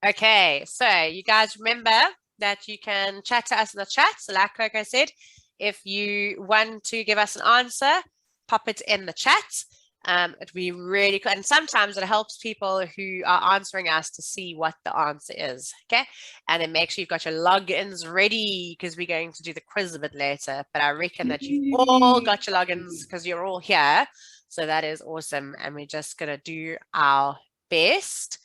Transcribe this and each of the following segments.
Okay, so you guys remember that you can chat to us in the chat. So like Coco said, if you want to give us an answer, pop it in the chat. It'd be really cool. And sometimes it helps people who are answering us to see what the answer is. Okay. And then make sure you've got your logins ready because we're going to do the quiz a bit later. But I reckon that you've all got your logins because you're all here. So that is awesome. And we're just going to do our best.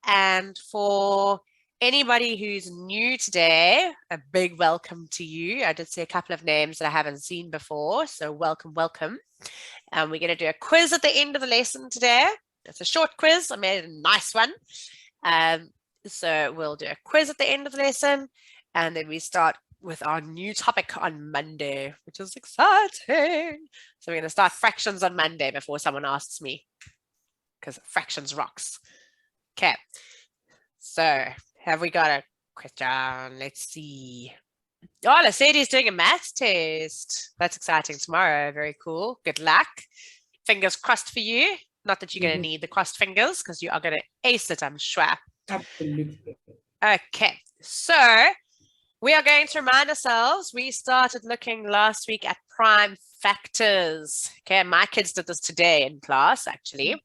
And for anybody who's new today, a big welcome to you. I did see a couple of names that I haven't seen before. So welcome, welcome. And we're going to do a quiz at the end of the lesson today. It's a short quiz. I made a nice one. So we'll do a quiz at the end of the lesson. And then we start with our new topic on Monday, which is exciting. So we're going to start fractions on Monday before someone asks me, because fractions rocks. Okay. So have we got a question? Let's see. Oh, Lasadi's doing a maths test. That's exciting tomorrow. Very cool. Good luck. Fingers crossed for you. Not that you're going to need the crossed fingers because you are going to ace it, I'm sure. Absolutely. Okay. So we are going to remind ourselves, we started looking last week at prime factors. Okay. My kids did this today in class, actually.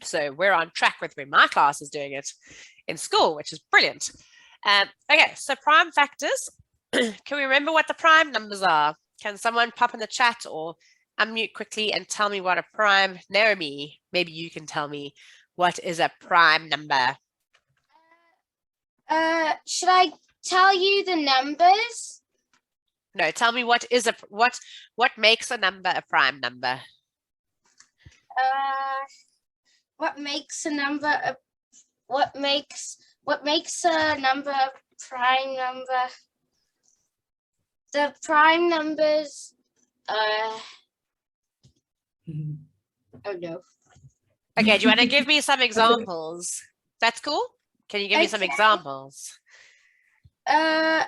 So we're on track with where my class is doing it in school, which is brilliant. Okay. So prime factors. Can we remember what the prime numbers are? Can someone pop in the chat or unmute quickly and tell me what a prime, Naomi, maybe you can tell me what is a prime number? Should I tell you the numbers? No, tell me what makes a number a prime number? What makes a number what makes a number a prime number? The prime numbers, oh no. Okay, do you want to give me some examples? That's cool. Can you give me some examples? Of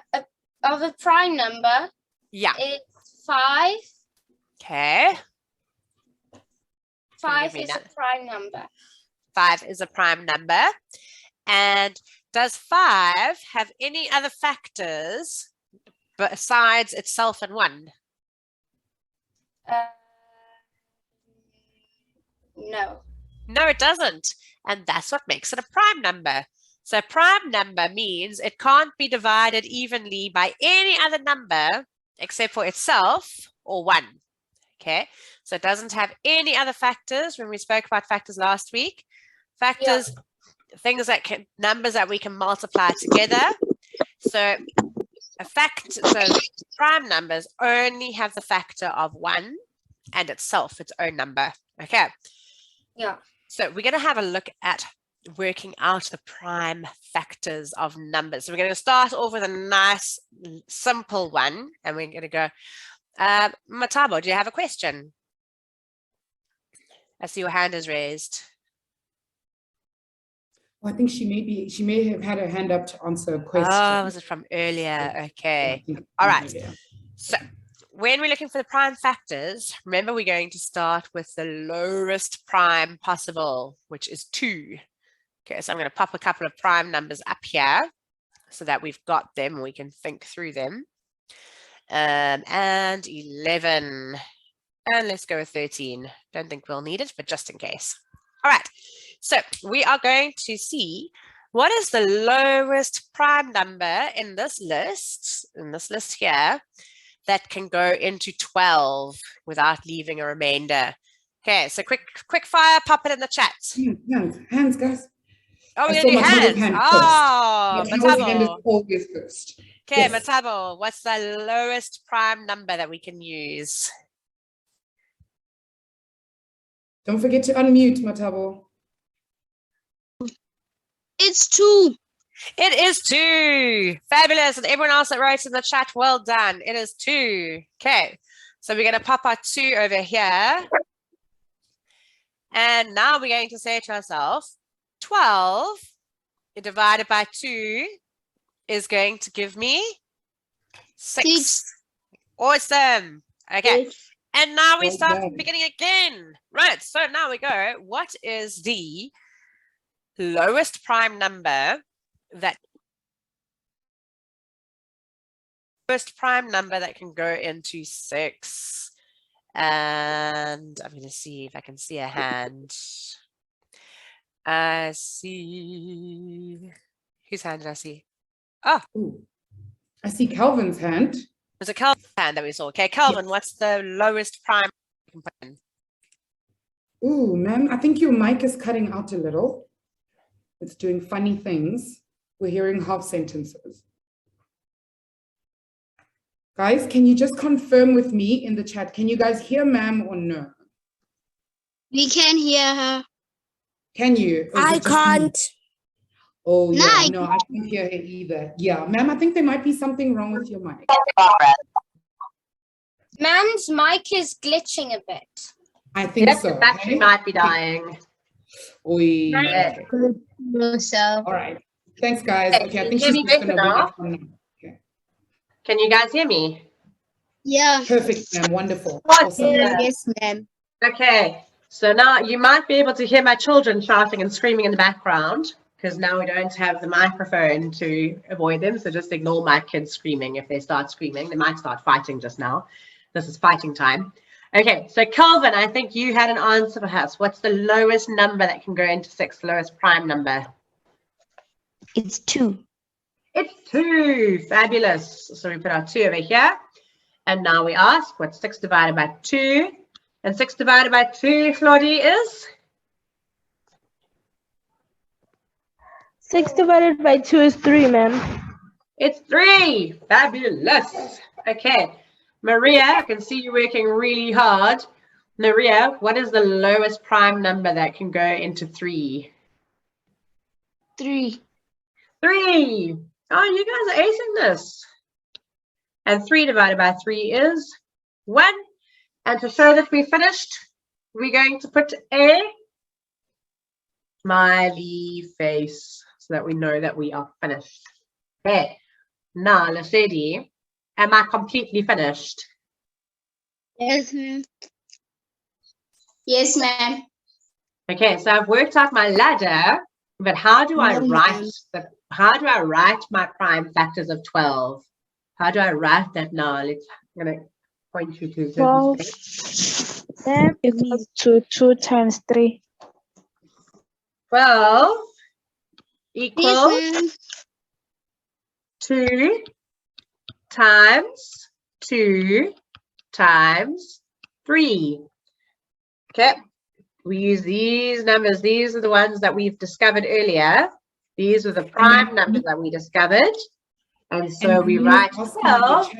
a prime number? Yeah. It's 5. Okay. 5 is a prime number. 5 is a prime number. And does 5 have any other factors besides itself and 1? No. No, it doesn't. And that's what makes it a prime number. So a prime number means it can't be divided evenly by any other number except for itself or 1. Okay, so it doesn't have any other factors. When we spoke about factors last week, factors, things that can, numbers that we can multiply together. So prime numbers only have the factor of 1 and itself, its own number. Okay. Yeah. So we're going to have a look at working out the prime factors of numbers. So we're going to start off with a nice, simple one, and we're going to go. Matabo, do you have a question? I see your hand is raised. Well, I think she may have had her hand up to answer a question. Oh, was it from earlier? Okay. All right. So when we're looking for the prime factors, remember we're going to start with the lowest prime possible, which is 2. Okay, so I'm going to pop a couple of prime numbers up here so that we've got them and we can think through them. And 11. And let's go with 13. Don't think we'll need it, but just in case. All right. So we are going to see what is the lowest prime number in this list here, that can go into 12 without leaving a remainder. Okay, so quick fire, pop it in the chat. Hands, guys. Oh, we're going to do hands. Oh, Matabo. First. Okay, yes. Matabo, what's the lowest prime number that we can use? Don't forget to unmute, Matabo. It's 2. It is 2. Fabulous. And everyone else that wrote in the chat, well done. It is 2. Okay. So we're going to pop our 2 over here. And now we're going to say to ourselves, 12 divided by 2 is going to give me 6. Awesome. Okay. 6. And now we start from the beginning again. Right. So now we go, what is the lowest prime number that first prime number that can go into 6. And I'm going to see if I can see a hand. I see. Whose hand did I see? Oh, Ooh. I see Calvin's hand. there's a Calvin hand that we saw. Okay, Calvin, what's the lowest prime you can put in? Ooh, ma'am, I think your mic is cutting out a little. It's doing funny things. We're hearing half sentences. Guys, can you just confirm with me in the chat? Can you guys hear ma'am or no? We can hear her. Can you? Or is I it just me? can't. Oh, No, yeah, no, I can't hear her either. Yeah, ma'am, I think there might be something wrong with your mic. Man's mic is glitching a bit. I think Yes, so. the battery might be dying. Oy, Yeah. okay. So, All right. Thanks, guys. Hey, Okay, I can think you hear she's me just better going to now? wait on now. Okay. Can you guys hear me? yeah. Perfect, ma'am. Wonderful. What? Awesome. Yeah. Yes, ma'am. Okay, so now you might be able to hear my children shouting and screaming in the background because now we don't have the microphone to avoid them. So just ignore my kids screaming. If they start screaming, they might start fighting just now. This is fighting time. Okay, so Calvin, I think you had an answer for us. What's the lowest number that can go into 6, lowest prime number? It's 2. It's 2. Fabulous. So we put our 2 over here. And now we ask, what's 6 divided by 2? And 6 divided by 2, Claudie, is? 6 divided by 2 is 3, ma'am. It's 3. Fabulous. Okay. Maria, I can see you working really hard. Maria, what is the lowest prime number that can go into 3? 3. 3. Oh, you guys are acing this. And 3 divided by 3 is 1. And to show that we finished, we're going to put a smiley face so that we know that we are finished. Okay. Now, Lesedi, am I completely finished? Yes, ma'am. Yes, ma'am. Okay, so I've worked out my ladder, but how do I No, write my prime factors of 12? How do I write that now? I'm gonna point you to 12 this page. equals to 2 times 3. 12 equals Yes, ma'am. 2 times 2 times 3. Okay, we use these numbers. These are the ones that we've discovered earlier. These are the prime numbers that we discovered. And so we write 12.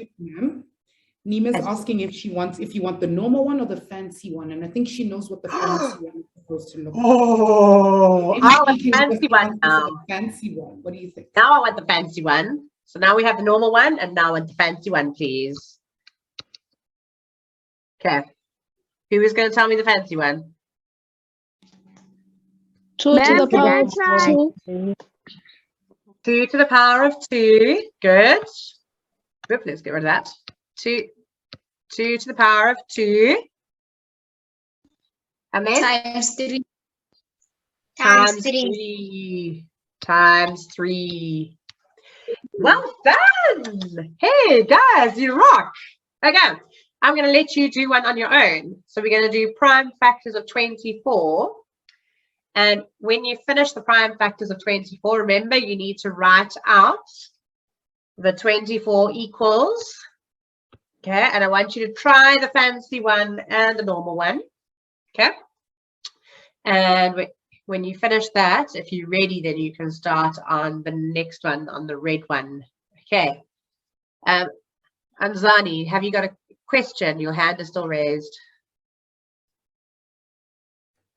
Nima's asking if you want the normal one or the fancy one. And I think she knows what the fancy one is supposed to look like. Oh, Maybe I want you the can fancy just one answer for now. the fancy one. What do you think? Now I want the fancy one. So now we have the normal one, and now I want the fancy one, please. Okay. Who is going to tell me the fancy one? 2 to the power of 2. 2 to the power of 2. Good. Oop, let's get rid of that. 2 to the power of 2. And then? Times 3. Times 3. Times 3. Well done. Hey, guys, you rock. Okay, I'm going to let you do one on your own. So we're going to do prime factors of 24. And when you finish the prime factors of 24, remember you need to write out the 24 equals. Okay, and I want you to try the fancy one and the normal one. Okay, and when you finish that, if you're ready, then you can start on the next one, on the red one. Okay, Anzani, have you got a question? Your hand is still raised.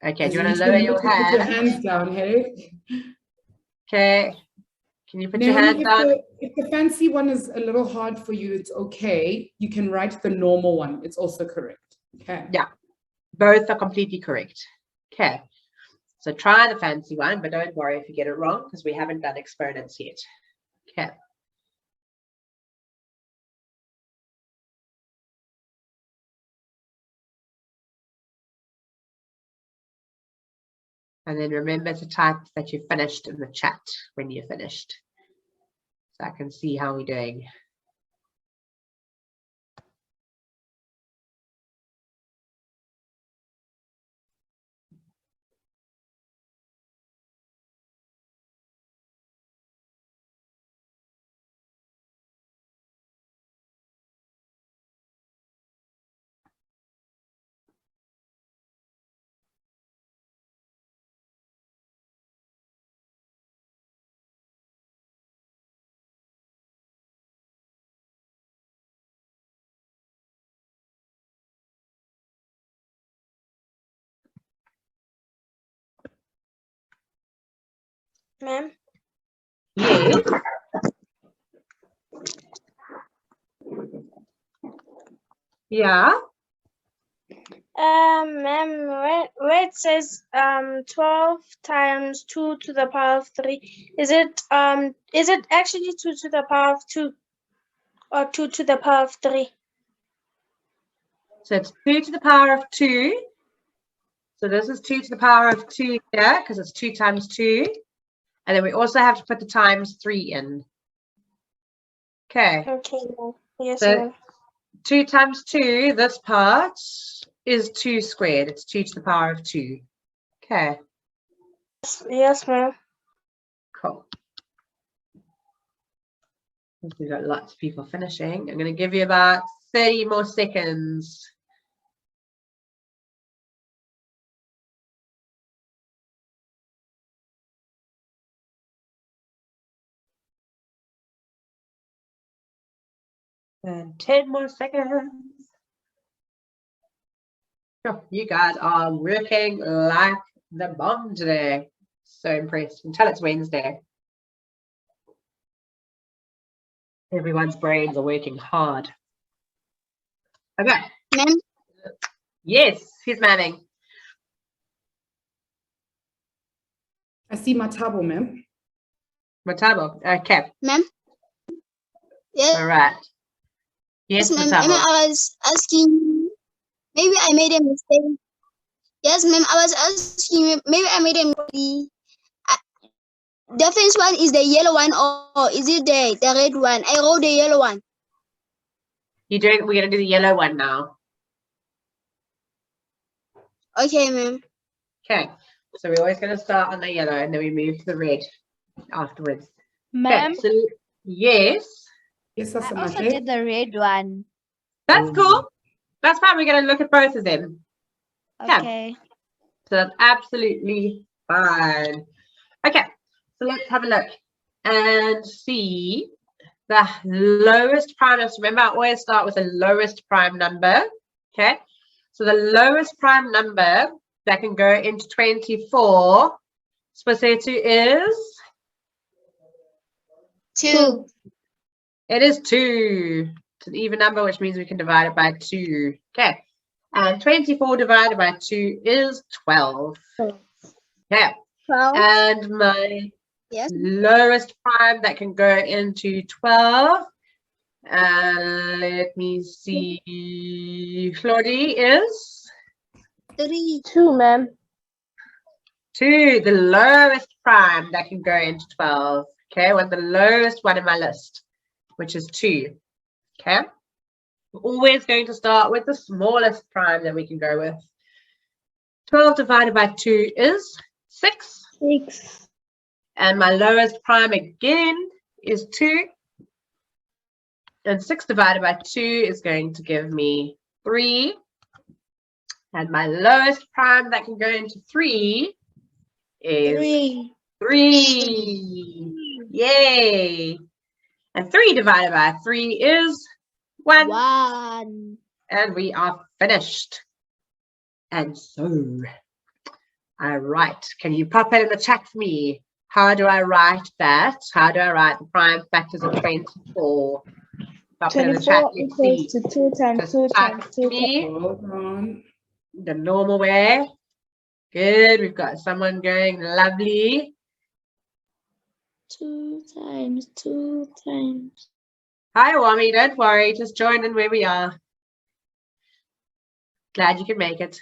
Okay, do you want to lower your hand? Put your hands down, hey? Okay, can you put your hand down? If the fancy one is a little hard for you, it's okay. You can write the normal one. It's also correct. Okay. Yeah, both are completely correct. Okay, so try the fancy one, but don't worry if you get it wrong because we haven't done exponents yet. Okay. And then remember to type that you finished in the chat when you're finished, so I can see how we're doing. Ma'am. Yes. Yeah. Ma'am, where it says 12 times 2 to the power of 3, is it actually 2 to the power of 2 or 2 to the power of 3? So it's 2 to the power of 2. So this is 2 to the power of 2 here, because it's 2 times 2. And then we also have to put the times 3 in. Okay. Okay, ma'am. Yes, So ma'am. 2 times 2, this part is 2 squared. It's 2 to the power of 2. Okay, Yes, ma'am. cool. We've got lots of people finishing. I'm going to give you about 30 more seconds. And 10 more seconds. Oh, you guys are working like the bomb today. So impressed until it's Wednesday. Everyone's brains are working hard. Okay. Ma'am. Yes, who's manning? I see Matabo, ma'am. Matabo. Okay. Ma'am. Yes, All right. Yes, ma'am. Matabo. I was asking, maybe I made a mistake. Yes, ma'am. I was asking, maybe I made a mistake. The first one is the yellow one, or is it the red one? I wrote the yellow one. We're going to do the yellow one now. Okay, ma'am. Okay. So we're always going to start on the yellow and then we move to the red afterwards. Ma'am, Okay, so yes. Yes, I also Asamahe. did the red one. That's cool. That's fine. We're going to look at both of them. Yeah. Okay. So that's absolutely fine. Okay, so let's have a look and see the lowest prime numbers. Remember, I always start with the lowest prime number. Okay, so the lowest prime number that can go into 24, Spacetu is? 2. It is 2. It's an even number, which means we can divide it by 2. Okay, and 24 divided by 2 is 12. Okay, 12. and my Yes. lowest prime that can go into 12. Let me see. Claudie is 3. 2, ma'am. 2, the lowest prime that can go into 12. Okay, well, the lowest one in my list, which is 2. Okay, we're always going to start with the smallest prime that we can go with. 12 divided by 2 is 6. 6. And my lowest prime again is 2. And 6 divided by 2 is going to give me 3. And my lowest prime that can go into 3 is 3. 3. Yay! And 3 divided by 3 is 1. 1. And we are finished. And so, all right. Can you pop it in the chat for me? How do I write that? How do I write the prime factors of 24? Pop it in the chat. 24 Let's see. equals to 2 times Just 2 type times to 2 times. me Hold on. the normal way. Good. We've got someone going lovely. 2 times 2 times. Hi, Wami. Don't worry. Just join in where we are. Glad you could make it.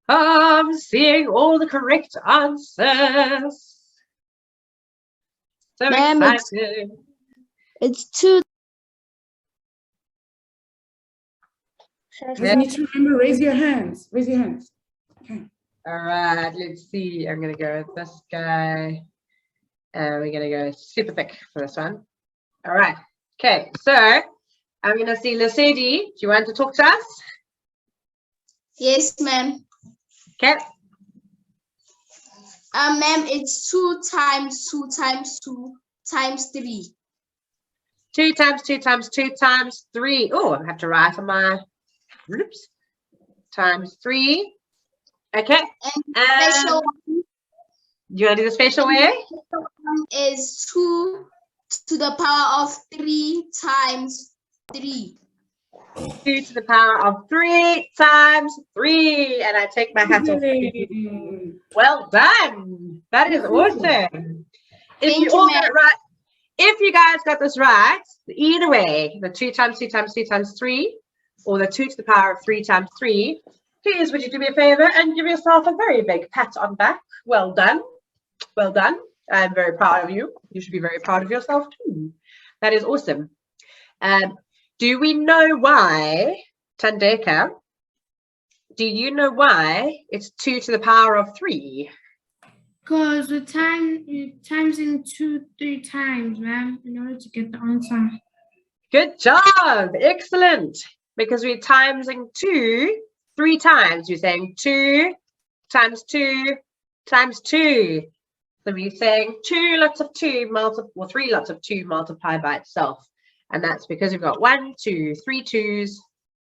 I'm seeing all the correct answers. So Ma'am, excited. it's 2. You need to remember, raise your hands. Raise your hands. Okay. All right, let's see. I'm going to go with this guy. We're going to go super thick for this one. All right. Okay, so I'm going to see Lesedi. Do you want to talk to us? Yes, ma'am. Okay. Ma'am, it's 2 times 2 times 2 times 3. 2 times 2 times 2 times 3. Oh, I have to write on my groups. Times 3. Okay. Special one, You want to do the special way? special one is 2 to the power of 3 times 3. 2 to the power of 3 times 3. And I take my hat off. Yay. Well done. That is awesome. If Thank you you, all got ma'am. it right, if you guys got this right, either way, the 2 times 2 times 2 times 3, or the 2 to the power of 3 times 3, please would you do me a favor and give yourself a very big pat on the back. Well done. Well done. I'm very proud of you. You should be very proud of yourself too. That is awesome. Do we know why, Tandeka, do you know why it's 2 to the power of 3? Because the time you times in 3 times, ma'am, in order to get the answer. Good job. Excellent. Because we're timesing 2 3 times. You're saying 2 times 2 times 2. So we're saying 2 lots of 2 or 3 lots of 2 multiplied by itself. And that's because we've got 1, 2, 3 2s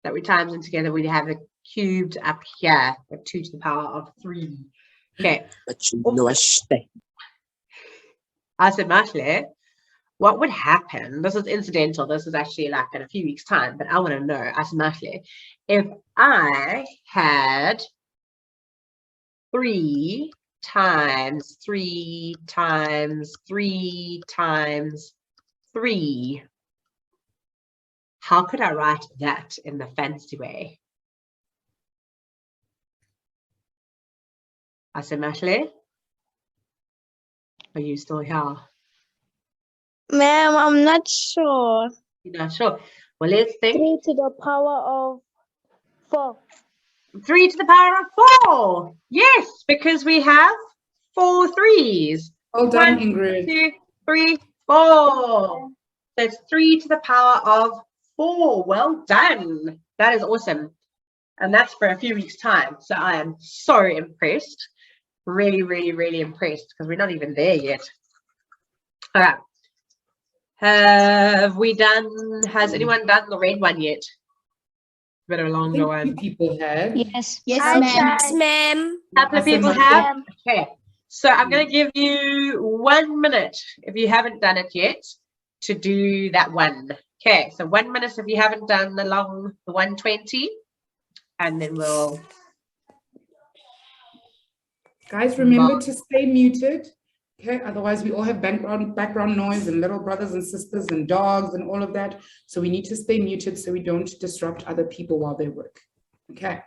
that we times in together. We have a cubed up here, with 2 to the power of 3. Okay. But you know I stay. I said, Mashle, what would happen? This is incidental. This is actually like in a few weeks' time, but I want to know, I said, Mashle, if I had 3 times 3 times 3 times 3, how could I write that in the fancy way? I said, Mashle, are you still here? Ma'am, I'm not sure. You're not sure. Well, let's think. 3 to the power of 4. 3 to the power of 4. Yes, because we have 4 3s. Well done, 1, Ingrid. 2, 3, 4. That's 3 to the power of 4. Well done. That is awesome. And that's for a few weeks' time. So I am so impressed. Really, really, really impressed because we're not even there yet. All right. Has anyone done the red one yet? Bit of a I longer think one. few people have. Yes. Yes, I ma'am. tried. ma'am. Couple of Awesome, people Mashle. have. Okay. So I'm going to give you 1 minute if you haven't done it yet to do that one. Okay. So 1 minute if you haven't done the 120, and then we'll. Guys, remember to stay muted. Okay, otherwise we all have background noise and little brothers and sisters and dogs and all of that. So we need to stay muted so we don't disrupt other people while they work. Okay.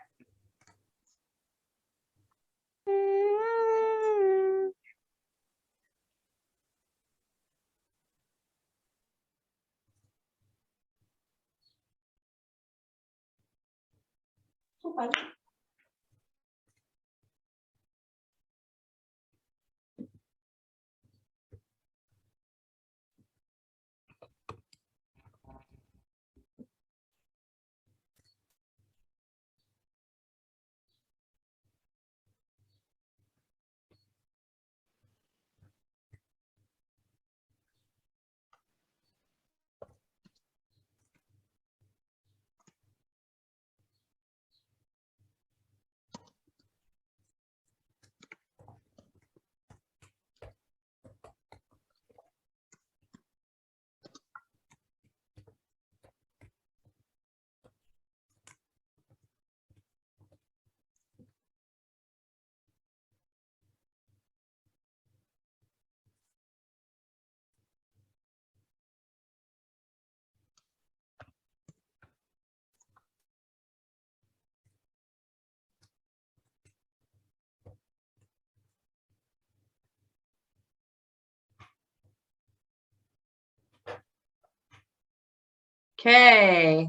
Okay.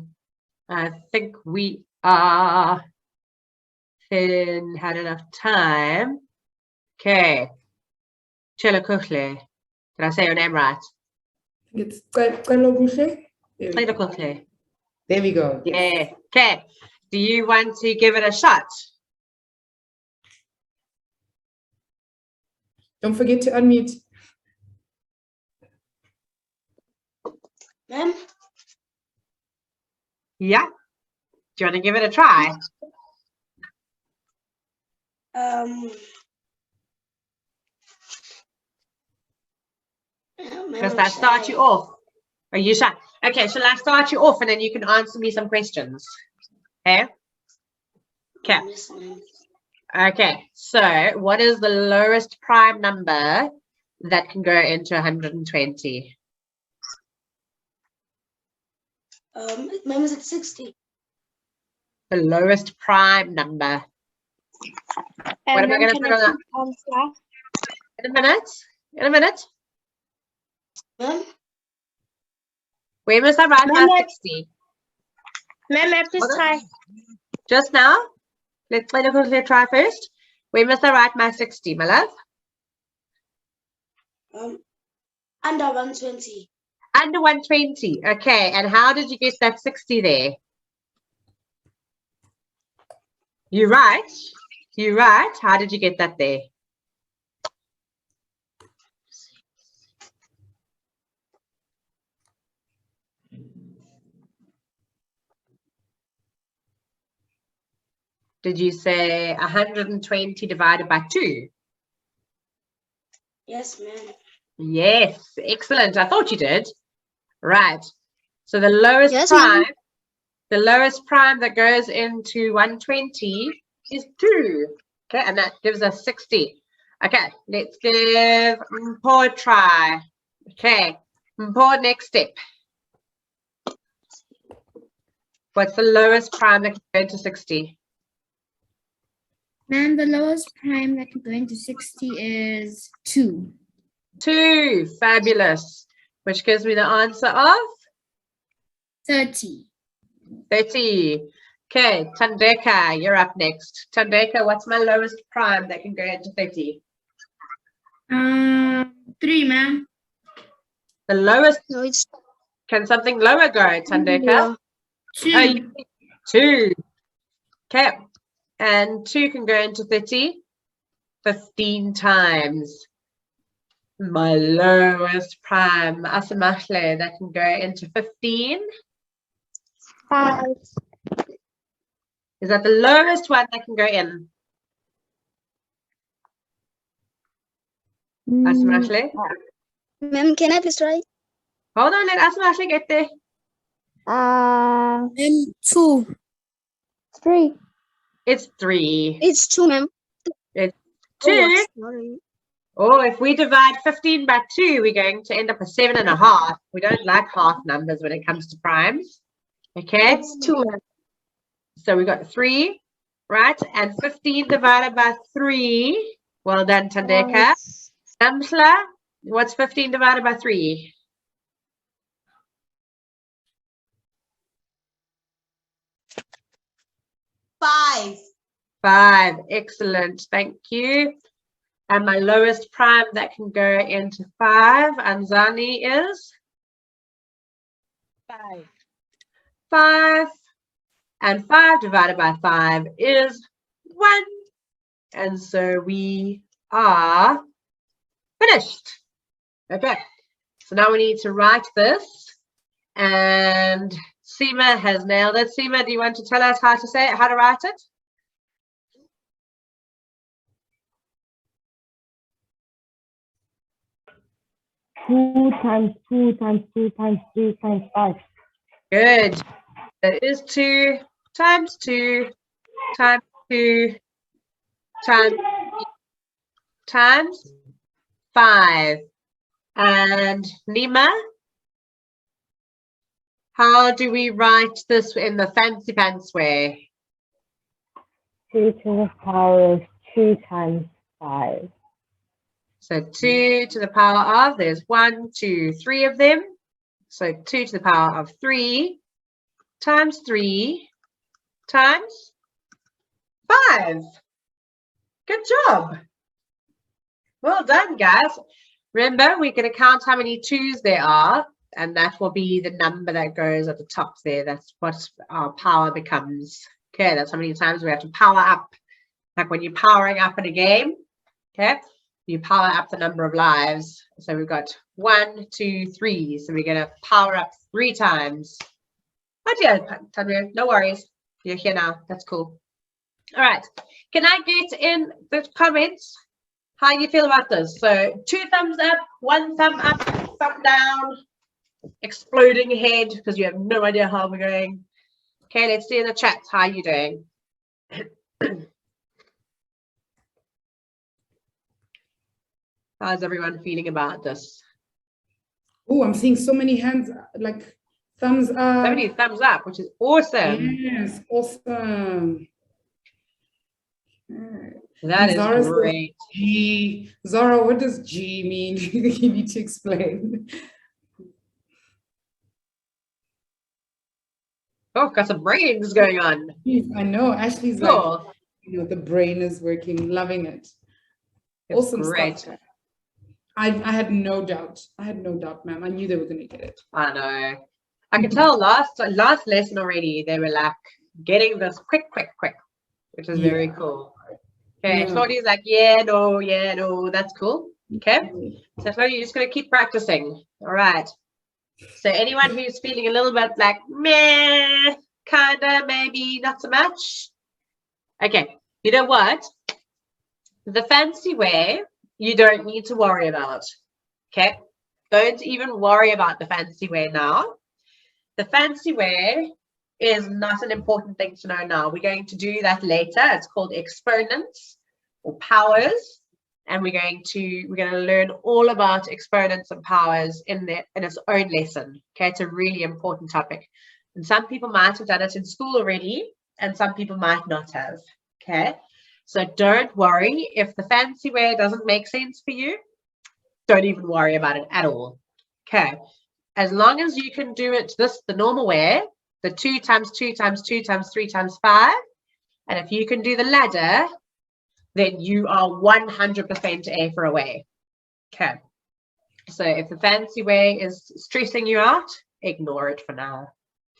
I think we are had enough time. Okay. Chela Kuchle. Did I say your name right? It's Celo Kuhle. Chela Kuchle. There we go. Yeah. Okay. Do you want to give it a shot? Don't forget to unmute. Ma'am, Yeah. Do you want to give it a try? Shall I start you off? Are you shy? Okay, shall I start you off and then you can answer me some questions? Okay. Okay. Yes, ma'am. Okay. So, what is the lowest prime number that can go into 120? Ma'am, is it 60? The lowest prime number. What am I going to put on that? In a minute. In a minute. Ma'am? Where must I write my Ma'am, 60? Ma'am, I have to Hold on. try. Just now? Let's try first. Where must I write my 60, my love? Under 120. Under 120. Okay. And how did you get that 60 there? You're right. You're right. How did you get that there? Did you say 120 divided by 2? Yes, ma'am. Yes. Excellent. I thought you did. Right. So the lowest Yes, prime, ma'am. the lowest prime that goes into 120 is 2. Okay, and that gives us 60. Okay, let's give Mpo a try. Okay, Mpo, next step. What's the lowest prime that can go into 60? Ma'am, the lowest prime that can go into 60 is 2. 2. Fabulous. Which gives me the answer of 30. 30. Okay, Tandeka, you're up next. Tandeka, what's my lowest prime that can go into 30? 3, ma'am. The lowest, No, it's can something lower go, Tandeka? 2. Oh, 2. Okay, and 2 can go into 30 15 times. My lowest prime, Asamashle, that can go into 15. 5. Is that the lowest one that can go in? Asamashle? Ma'am, can I please try? Hold on, let Asamashle get there. 2. 3. It's 3. It's 2, ma'am. It's Oh, 2. sorry. Oh, if we divide 15 by 2, we're going to end up with 7.5. We don't like half numbers when it comes to primes. Okay. It's 2, ma'am. So we got 3, right? And 15 divided by 3. Well done, Tandeka. Namsla, what's 15 divided by 3? 5. 5. Excellent. Thank you. And my lowest prime that can go into 5, Anzani, is 5. 5. And 5 divided by 5 is 1. And so we are finished. Okay. So now we need to write this. And Seema has nailed it. Seema, do you want to tell us how to say it, how to write it? Two times 2 times 2 times 3 times 5. Good. That is 2 times 2 times 2 times 5. And Nima, how do we write this in the fancy pants way? 2 to the power of 2 times 5. So 2 to the power of, there's 1, 2, 3 of them. So 2 to the power of 3 times 3 times 5. Good job. Well done, guys. Remember, we're going to count how many 2s there are, and that will be the number that goes at the top there. That's what our power becomes. Okay, that's how many times we have to power up. Like when you're powering up in a game, okay, you power up the number of lives. So we've got 1, 2, 3. So we're going to power up 3 times. Oh dear, Tanvir, no worries. You're here now. That's cool. All right. Can I get in the comments how you feel about this? So 2 thumbs up, 1 thumb up, thumb down, exploding head because you have no idea how we're going. Okay, let's see in the chat. How are you doing? How's everyone feeling about this? Oh, I'm seeing so many hands, like thumbs up. So many thumbs up, which is awesome. Yes, awesome. That Zara is says great. G. Zara, what does G mean? You need to explain. Oh, got some brains going on. I know. Ashley's Cool. like, you know, the brain is working, loving it. It's Awesome great. stuff. I had no doubt. I had no doubt, ma'am. I knew they were going to get it. I know. I could tell last lesson already, they were like getting this quick, which is very cool. Okay, Claudia's like, yeah, no, that's cool. Okay, so Claudia, you're just going to keep practicing. All right. So anyone who's feeling a little bit like, meh, kind of, maybe not so much. Okay, you know what? The fancy way, you don't need to worry about. Okay, don't even worry about the fancy way now. The fancy way is not an important thing to know now. We're going to do that later. It's called exponents or powers, and we're going to learn all about exponents and powers in its own lesson. Okay, it's a really important topic, and some people might have done it in school already, and some people might not have. Okay, so don't worry if the fancy way doesn't make sense for you. Don't even worry about it at all. Okay, as long as you can do it the normal way, the 2 times 2 times 2 times 3 times 5, and if you can do the ladder, then you are 100% A for away. Okay, so if the fancy way is stressing you out, ignore it for now.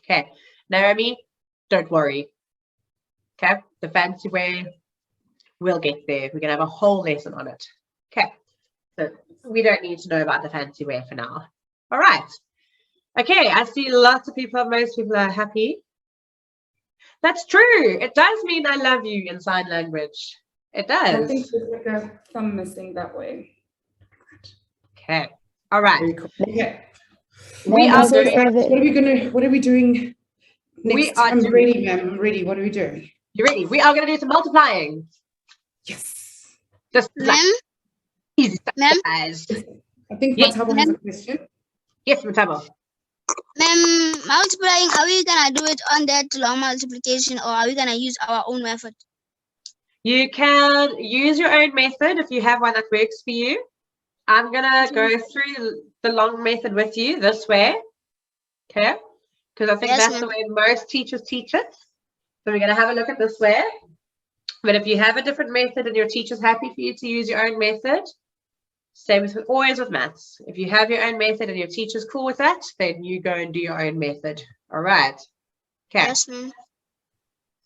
Okay, Naomi, don't worry. Okay, the fancy way, we'll get there. We're gonna have a whole lesson on it. Okay, so we don't need to know about the fancy way for now. All right. Okay, I see lots of people, most people are happy. That's true. It does mean I love you in sign language. It does. I think there's like a thumb missing that way. Okay. All right. Very cool. Okay. We are So doing. what are we doing next? We are I'm ready, ma'am. I'm ready. What are we doing? You ready? We are going to do some multiplying. Yes. Just like Ma'am? easy stuff, Ma'am? guys. I think Yes. Matabo has a question. Yes, Matabo. Ma'am, multiplying, are we gonna do it on that long multiplication, or are we gonna use our own method? You can use your own method if you have one that works for you. I'm going to go through the long method with you this way. Okay? Because I think Yes, that's the ma'am. way most teachers teach it. So we're going to have a look at this way. But if you have a different method and your teacher's happy for you to use your own method, same with always with maths. If you have your own method and your teacher's cool with that, then you go and do your own method. All right. Okay. Yes, ma'am.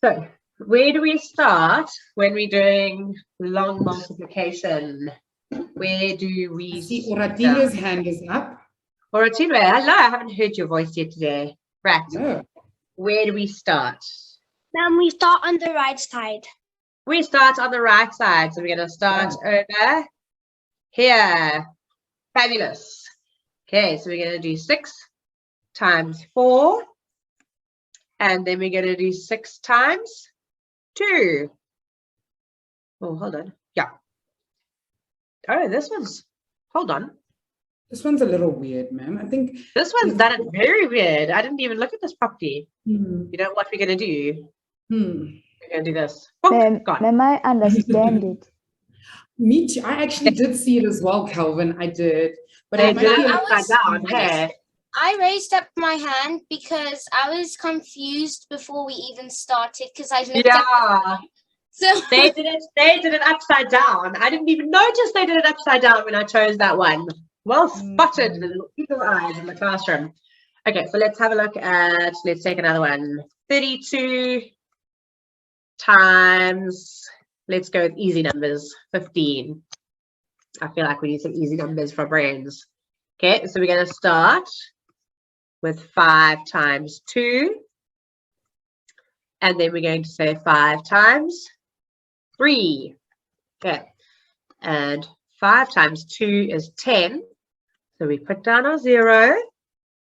So where do we start when we're doing long multiplication? Where do we See, Oratilo's hand is up. Oratilo, hello. I haven't heard your voice yet today. Right. No. Where do we start? Ma'am, we start on the right side. We start on the right side. So we're going to start over here. Fabulous. Okay, so we're going to do 6 times 4. And then we're going to do 6 times 2. Oh, hold on. Yeah. Oh, this one's, hold on. This one's a little weird, ma'am. I think This one's done it very weird. I didn't even look at this properly. Hmm. You know what we're going to do? Hmm. We're going to do this. Oh, God. Ma'am, I understand it. Me too. I actually did see it as well, Calvin. I did. But They it might did be it a- upside down. Hey. I raised up my hand because I was confused before we even started because I looked at Yeah. so They did it upside down. I didn't even notice they did it upside down when I chose that one. Well spotted, the little eagle eyes in the classroom. Okay, so let's have a look at, let's take another one. 32 times, let's go with easy numbers, 15. I feel like we need some easy numbers for brains. Okay, so we're going to start with 5 times 2. And then we're going to say 5 times 3. Okay, and 5 times 2 is 10. So we put down our 0,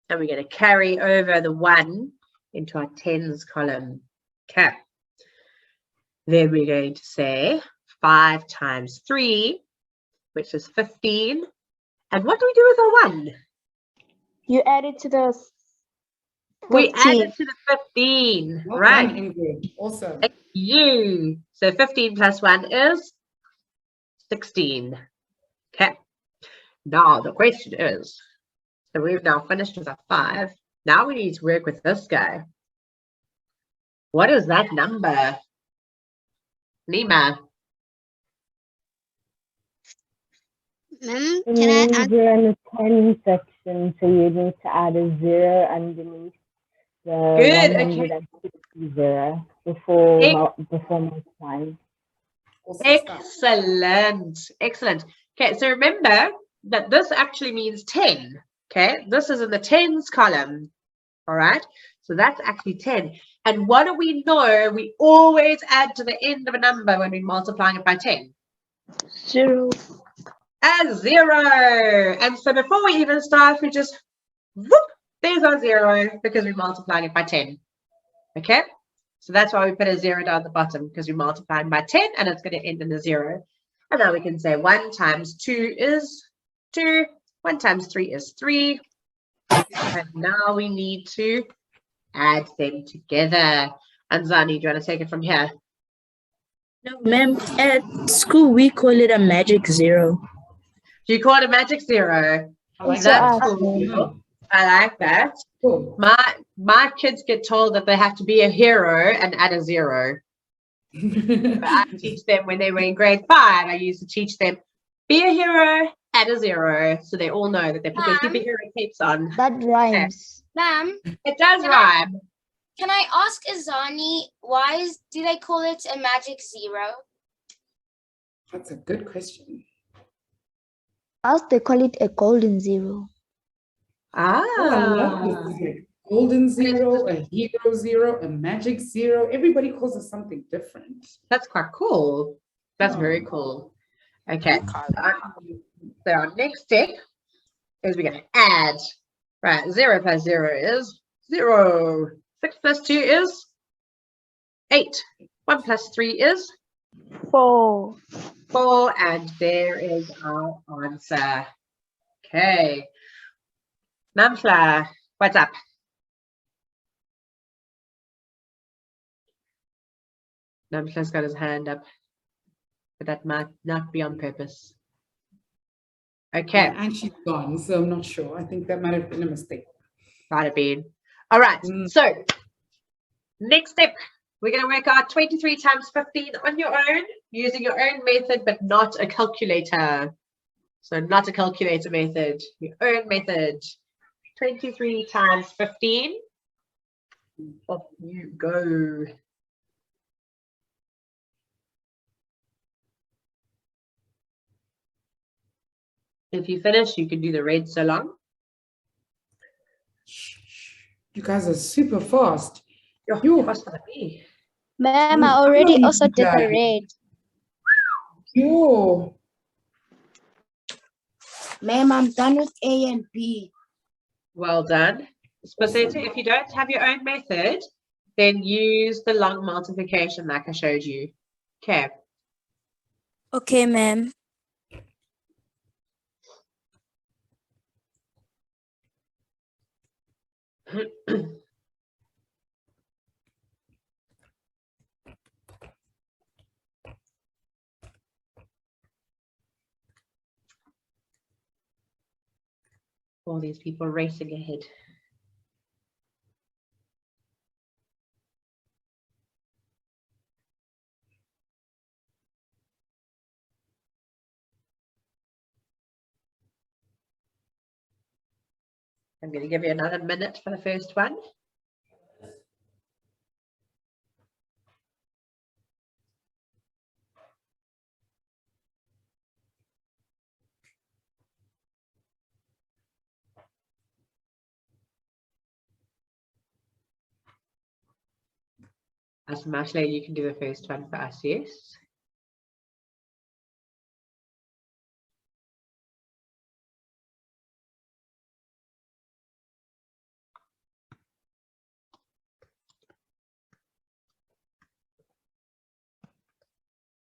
and we're going to carry over the 1 into our tens column. Okay. Then we're going to say 5 times 3, which is 15. And what do we do with our 1? You add it to the 15. We add it to the 15, Well right? done, Ingrid. Awesome. Thank you. So 15 plus 1 is 16. Okay. Now the question is, so we've now finished with our 5. Now we need to work with this guy. What is that number? Nima. Ma'am, It can I means ask? you're in the 10 section, so you need to add a 0 underneath the Good, okay. 160 before multiplying. Awesome stuff. Excellent. Excellent. Okay, so remember that this actually means 10. Okay, this is in the tens column. All right, so that's actually 10. And what do we know? We always add to the end of a number when we're multiplying it by 10. 0. And 0. And so before we even start, we just, whoop, there's our 0 because we're multiplying it by 10. Okay, so that's why we put a 0 down the bottom, because we're multiplying by 10 and it's going to end in a 0. And now we can say 1 times 2 is 2. 1 times 3 is 3. And now we need to add them together. And Zani, do you want to take it from here? No, ma'am, at school we call it a magic 0. Do you call it a magic 0? I like That's that. cool. I like that. Cool. My kids get told that they have to be a hero and add a 0. I teach them when they were in grade 5. I used to teach them, be a hero, add a 0, so they all know that they put their superhero capes on. That rhymes. ma'am, It does rhyme. can I ask Azani do they call it a magic 0? That's a good question. Else they call it a golden 0. Oh, I love this. It's like golden 0, a hero 0, a magic 0. Everybody calls it something different. That's quite cool. That's very cool. Okay. So our next step is we're going to add. Right, 0 plus 0 is 0. 6 plus 2 is 8. 1 plus 3 is 4. 4. And there is our answer. Okay. Namfla, what's up? Namfla's got his hand up, but that might not be on purpose. Okay. Yeah, and she's gone, so I'm not sure. I think that might have been a mistake. Might have been. All right. So next step, we're going to work out 23 times 15 on your own, using your own method, but not a calculator. So not a calculator method, your own method. 23 times 15. Off you go. If you finish, you can do the red so long. You guys are super fast. You're faster than me. Ma'am, I already also did the red. Yo. Ma'am, I'm done with A and B. Well done. Spaceta, if you don't have your own method, then use the long multiplication like I showed you. Okay. Okay, ma'am. All these people racing ahead. I'm going to give you another minute for the first one. As Mashley, you can do the first one for us, yes?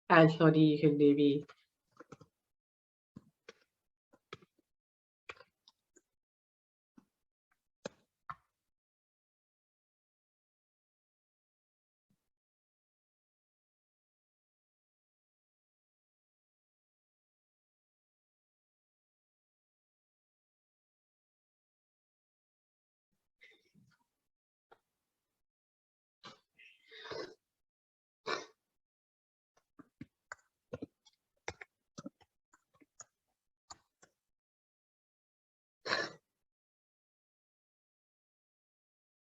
And Claudie, you can do B.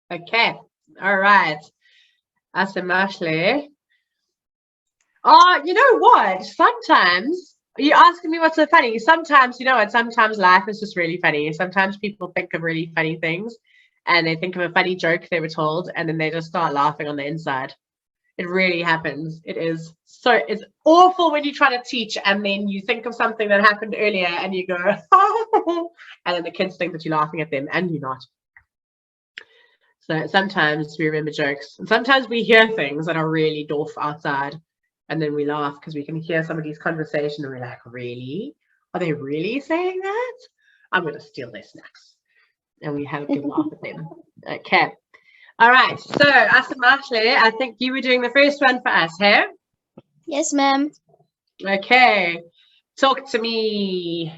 Okay, all right. As a Mashley. Oh, you know what? Sometimes you're asking me what's so funny. Sometimes, you know what? Sometimes life is just really funny. Sometimes people think of really funny things and they think of a funny joke they were told and then they just start laughing on the inside. It really happens. It is so, it's awful when you try to teach and then you think of something that happened earlier and you go, oh, and then the kids think that you're laughing at them and you're not. So sometimes we remember jokes and sometimes we hear things that are really doof outside and then we laugh because we can hear somebody's conversation and we're like, really? Are they really saying that? I'm going to steal their snacks. And we have a good laugh at them. Okay. All right. So, Asa Mashley, I think you were doing the first one for us, hey? Yes, ma'am. Okay. Talk to me.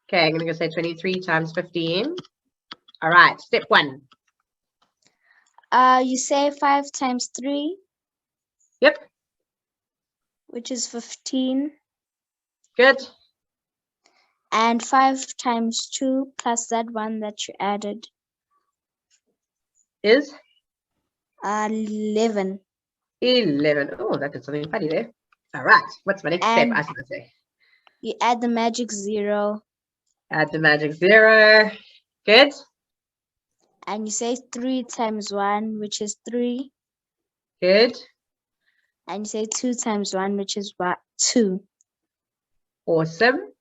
Okay, I'm going to go say 23 times 15. All right. Step 1. You say 5 times 3. Yep. Which is 15. Good. And 5 times 2 plus that one that you added. Is? 11. 11. Oh, that did something funny there. All right. What's my next step? I should say. You add the magic 0. Add the magic 0. Good. And you say 3 times 1, which is 3. Good. And you say 2 times 1, which is 2. Awesome.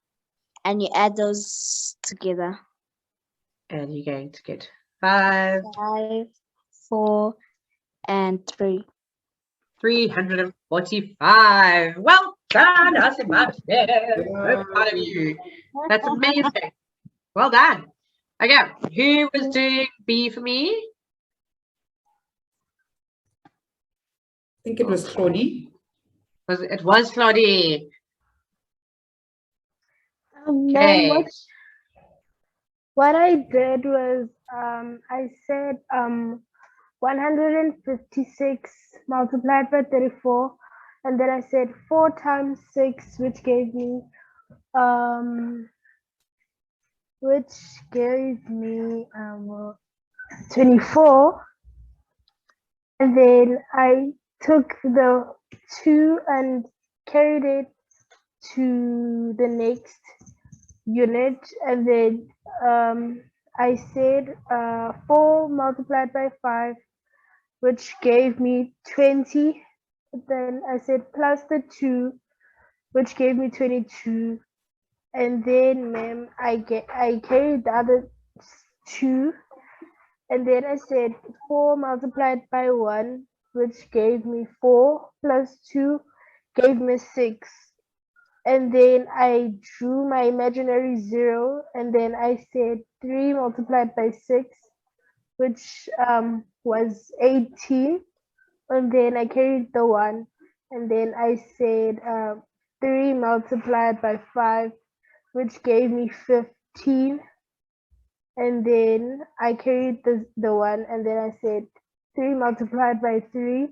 And you add those together. And you're going to get 5. 5, 4, and 3. 345. Well done, Asa Mashley. So proud of you. That's amazing. Well done. Okay, who was doing B for me? I think it was Claudie. It was Claudie. Okay. What I did was I said 156 multiplied by 34, and then I said 4 times 6, which gave me 24, and then I took the 2 and carried it to the next unit, and then I said 4 multiplied by 5, which gave me 20. Then I said plus the 2, which gave me 22. And then, ma'am, I carried the other 2, and then I said 4 multiplied by 1, which gave me 4, plus 2 gave me 6. And then I drew my imaginary 0, and then I said 3 multiplied by 6, which was 18. And then I carried the 1, and then I said 3 multiplied by 5, which gave me 15. And then I carried the 1, and then I said 3 multiplied by 3,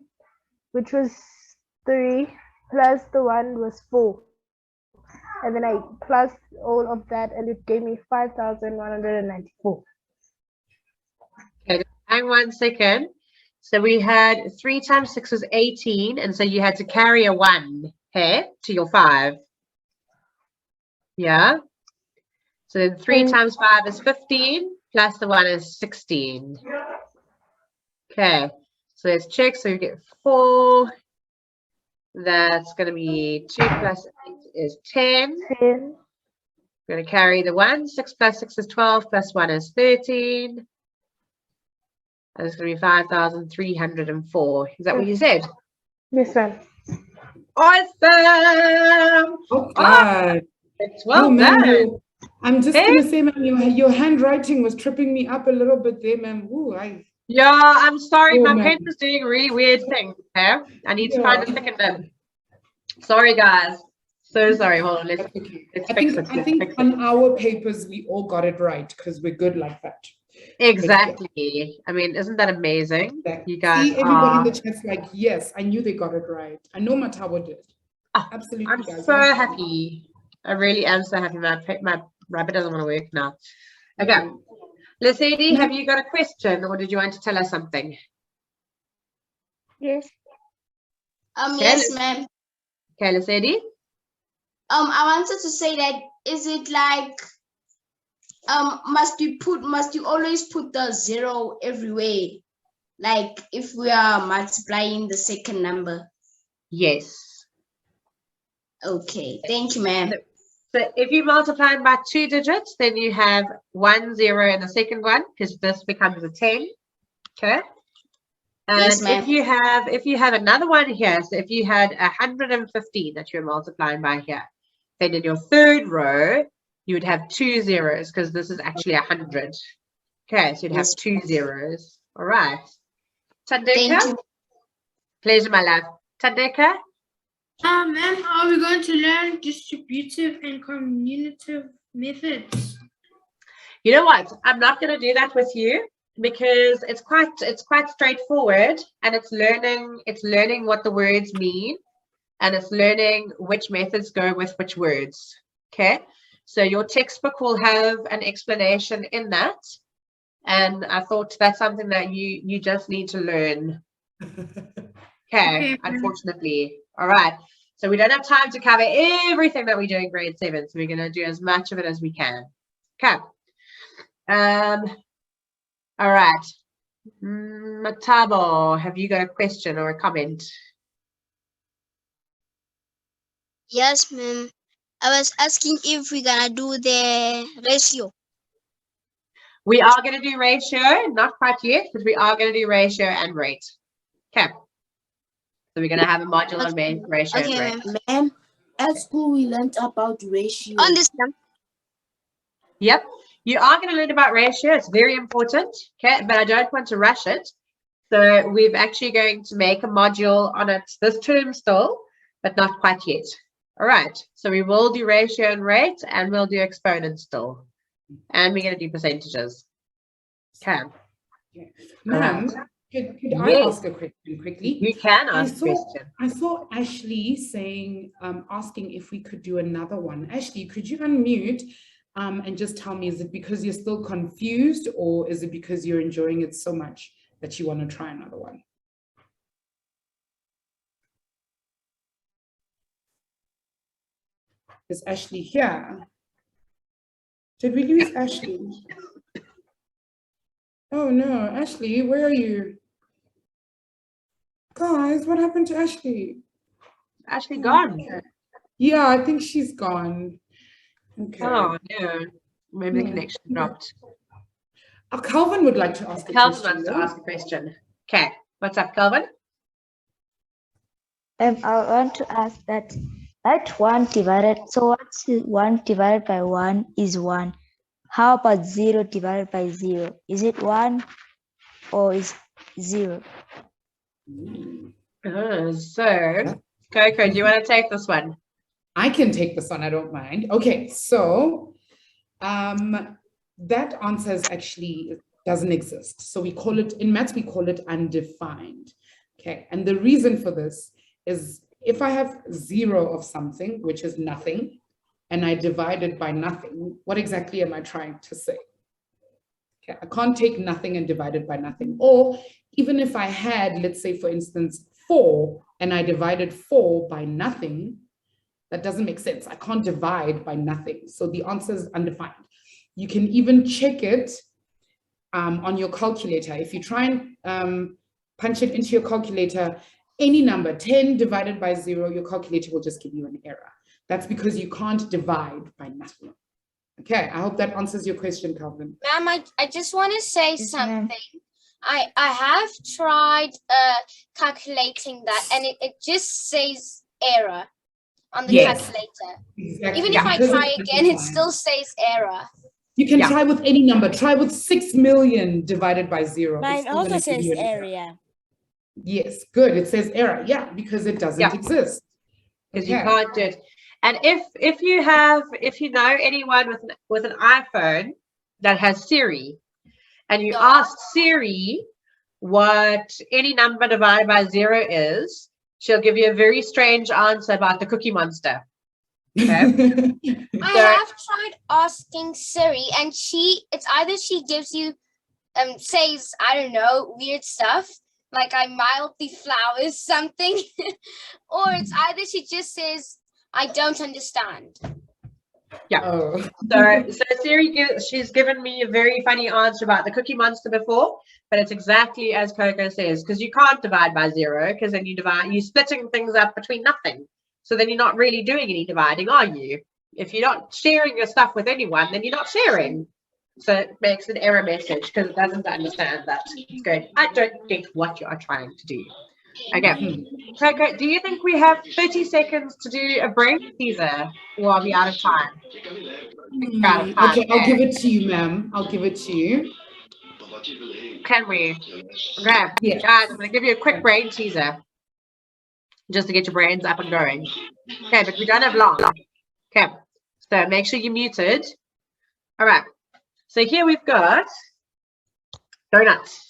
which was 3, plus the 1 was 4. And then I plus all of that, and it gave me 5,194. Okay, hang 1 second. So we had 3 times 6 was 18, and so you had to carry a 1 here to your 5. Yeah. So then 3 times 5 is 15, plus the 1 is 16. Okay, so let's check. So we get 4. That's going to be 2 plus 8 is 10. 10. We're going to carry the 1. 6 plus 6 is 12, plus 1 is 13. And it's going to be 5,304. Is that what you said? Yes, ma'am. Awesome! Oh, God. It's well man, done. I'm just going to say, ma'am, your handwriting was tripping me up a little bit there, ma'am. Yeah, I'm sorry. My man. pen is doing really weird things. Okay? I need to find a second nib. Sorry, guys. So sorry. Hold on. Let's fix it. I think on our papers, we all got it right because we're good like that. Exactly. Yeah. I mean, isn't that amazing? You guys see everybody in the chat's like, yes, I knew they got it right. I know Matabo did. Absolutely. I'm guys. so happy. I really am so happy. My rabbit doesn't want to work now. Okay. Lesedi, have you got a question, or did you want to tell us something? Yes. Yes, ma'am. Okay, Lesedi. I wanted to say that, is it like must you always put the 0 everywhere, like if we are multiplying the second number? Yes. Okay, thank you, ma'am. So if you multiply by 2 digits, then you have 1 0 in the second one, because this becomes a 10. Okay. And yes, if you have another one here, so if you had 115 that you're multiplying by here, then in your third row you would have 2 zeros, because this is actually 100. Okay, so you'd have 2 zeros. All right. Tandeka? Pleasure, my love. Tandeka? Ma'am, are we going to learn distributive and commutative methods? You know what? I'm not going to do that with you, because it's quite straightforward, and it's learning what the words mean, and it's learning which methods go with which words. Okay, so your textbook will have an explanation in that, and I thought that's something that you just need to learn. Okay, unfortunately. All right, so we don't have time to cover everything that we do in grade 7, so we're going to do as much of it as we can. Okay. All right. Matabo, have you got a question or a comment? Yes, ma'am. I was asking if we're gonna do the ratio. We are going to do ratio, not quite yet, but we are going to do ratio and rate. Okay. So we're going to have a module on ratio and rate. Ma'am, at school we learned about ratio. On this one. Yep. You are going to learn about ratio. It's very important. Okay. But I don't want to rush it. So we're actually going to make a module on it this term still, but not quite yet. All right. So we will do ratio and rate, and we'll do exponents still. And we're going to do percentages. Okay. Ma'am, could I ask a question quickly? You can ask a question. I saw Ashley saying, asking if we could do another one. Ashley, could you unmute and just tell me, is it because you're still confused, or is it because you're enjoying it so much that you want to try another one? Is Ashley here? Did we lose Ashley? Oh no, Ashley, where are you? Guys, what happened to Ashley? Ashley gone. Yeah, I think she's gone. Okay. Oh no, maybe the connection dropped. Calvin would like to ask a question. Calvin wants to ask a question. Okay, what's up, Calvin? I want to ask that 1 divided, so what's 1 divided by 1 is 1. How about 0 divided by 0? Is it 1 or is 0? So, Coco, do you want to take this one? I can take this one, I don't mind. Okay, so that answer is actually doesn't exist. So we call it, in maths, we call it undefined. Okay, and the reason for this is if I have 0 of something, which is nothing, and I divide it by nothing, what exactly am I trying to say? Okay, I can't take nothing and divide it by nothing. Or even if I had, let's say, for instance, 4, and I divided 4 by nothing, that doesn't make sense. I can't divide by nothing. So the answer is undefined. You can even check it on your calculator. If you try and punch it into your calculator, any number, 10 divided by 0, your calculator will just give you an error. That's because you can't divide by nothing. Okay, I hope that answers your question, Calvin. Ma'am, I just want to say something. I have tried calculating that, and it just says error on the calculator. Exactly. Even if I try again, it still says error. You can try with any number. Try with 6 million divided by 0. Mine also says area. Yes, good. It says error. Yeah, because it doesn't exist. Because you can't do it. And if you know anyone with an iPhone that has Siri, and you ask Siri what any number divided by 0 is, she'll give you a very strange answer about the Cookie Monster. Okay? I have tried asking Siri, and it's either she gives you says, I don't know, weird stuff like I mildly flowers something, or it's either she just says, I don't understand. Yeah. So Siri, she's given me a very funny answer about the Cookie Monster before, but it's exactly as Coco says, because you can't divide by 0, because then you're splitting things up between nothing. So then you're not really doing any dividing, are you? If you're not sharing your stuff with anyone, then you're not sharing. So it makes an error message because it doesn't understand that. It's going, I don't get what you are trying to do. Okay. Coco, do you think we have 30 seconds to do a break, Caesar? Or are we out of time? Okay, I'll give it to you, ma'am. I'll give it to you. Can we? Okay. Yeah. Guys, I'm going to give you a quick brain teaser just to get your brains up and going. Okay, but we don't have long. Okay, so make sure you're muted. All right. So here we've got donuts,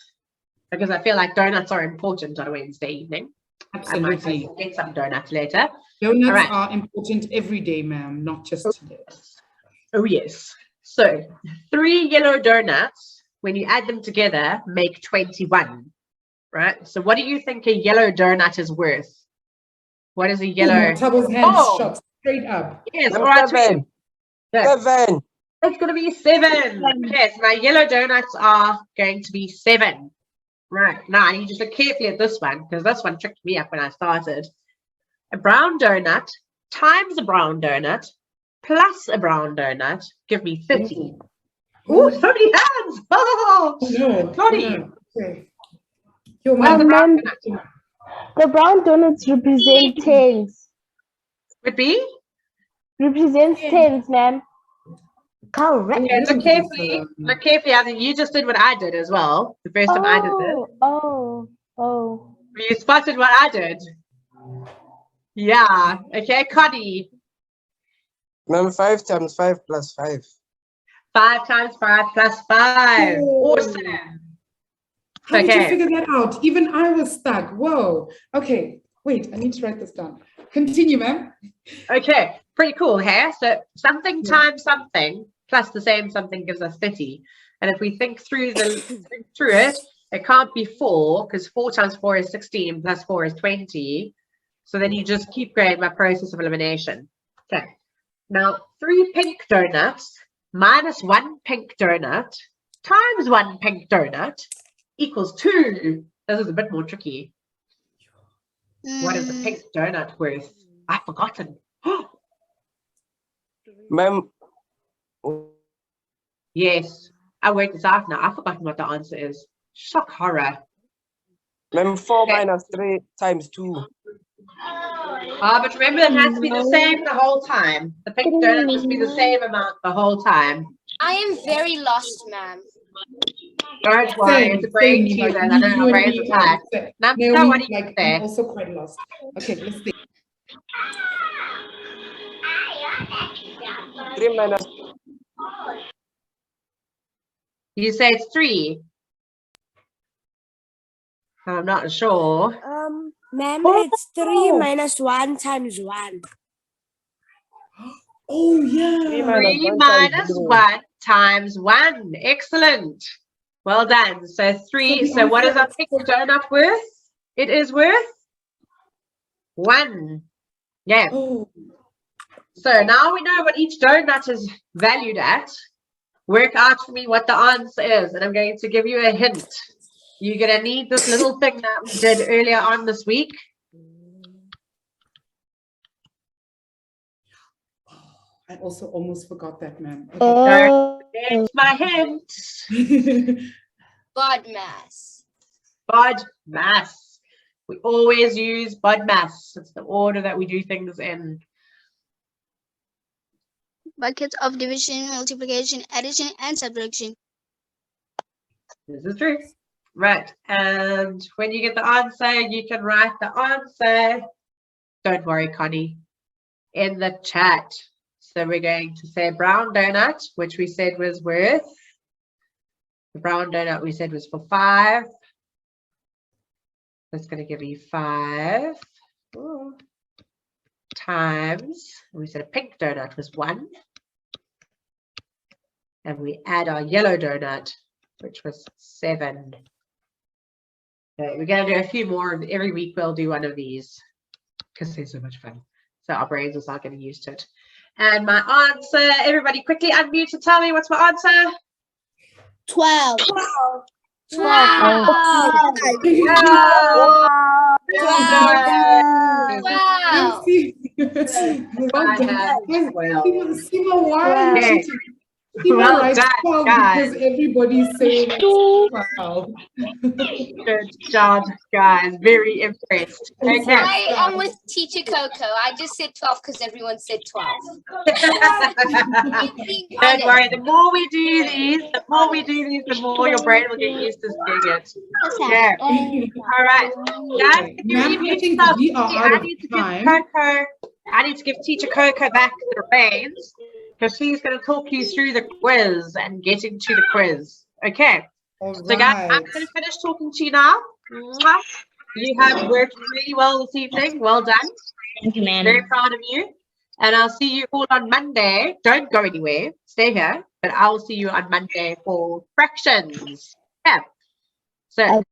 because I feel like donuts are important on a Wednesday evening. Absolutely. I might get some donuts later. Donuts are important every day, ma'am, not just today. Oh, yes. So 3 yellow donuts, when you add them together, make 21, right? So what do you think a yellow donut is worth? What is a yellow? Tubble's hands shot straight up. Yes, all right. 7. It's going to be 7. Okay, so my yellow donuts are going to be 7. Right, now I need you to look carefully at this one, because this one tricked me up when I started. A brown donut times a brown donut plus a brown donut give me 30. Oh, so many hands! Oh, Claudie. Okay. The brown donuts represent tens. Would be? Represents tens, ma'am. Correct. Okay, look carefully. Look carefully. I think you just did what I did as well. The first time I did this. Oh. You spotted what I did. Yeah. Okay, Connie. Ma'am, 5 times 5 plus 5. 5 times 5 plus 5. Awesome. How did you figure that out? Even I was stuck. Whoa. Okay. Wait, I need to write this down. Continue, ma'am. Okay. Pretty cool, hey? So something times something plus the same something gives us 30. And if we think through it, it can't be 4, because 4 times 4 is 16 plus 4 is 20. So then you just keep going by process of elimination. Okay. Now 3 pink donuts minus 1 pink donut times 1 pink donut equals 2. This is a bit more tricky. What is a pink donut worth? I've forgotten. Ma'am. Yes, I worked this out now. I've forgotten what the answer is. Shock horror. Ma'am, 4 minus 3 times 2. But remember, it has to be the same the whole time. The pink donut must be the same amount the whole time. I am very lost, ma'am. Don't worry, it's a brain teaser. I don't know where it's at. Now, what do you say? I'm also quite lost. Okay, let's see. 3 minus. You say it's 3. I'm not sure. Ma'am, Oh. it's 3 minus 1 times 1. Oh, yeah. 3 minus 3 1 times minus 0. 1 times 1. Excellent. Well done. So 3. So what is our pink donut worth? It is worth 1. Yeah. Oh. So now we know what each donut is valued at. Work out for me what the answer is, and I'm going to give you a hint. You're going to need this little thing that we did earlier on this week. I also almost forgot that, ma'am. Don't forget my hints. BODMAS. BODMAS. We always use BODMAS. It's the order that we do things in. Buckets of division, multiplication, addition, and subtraction. This is true. Right. And when you get the answer, you can write the answer. Don't worry, Connie. In the chat. So we're going to say brown donut, which we said was worth. The brown donut we said was for 5. That's going to give you 5 times. We said a pink donut was 1. And we add our yellow donut, which was 7. Okay, we're going to do a few more. Every week we'll do one of these because they're so much fun. So our brains will start getting used to it. And my answer, everybody quickly unmute and tell me what's my answer. 12. 12. Well done, guys. Because everybody's saying 12. Good job, guys. Very impressed. Okay. I'm with Teacher Coco. I just said 12 because everyone said 12. Don't worry. The more we do these, the more your brain will get used to seeing it. Yeah. All right. Guys, if you I think we are out of time. I need to give Teacher Coco back the reins because she's going to talk you through the quiz and get into the quiz. Okay. So guys, I'm going to finish talking to you now. You have worked really well this evening. Well done. Thank you, ma'am. Very proud of you. And I'll see you all on Monday. Don't go anywhere. Stay here. But I'll see you on Monday for fractions. Yeah. So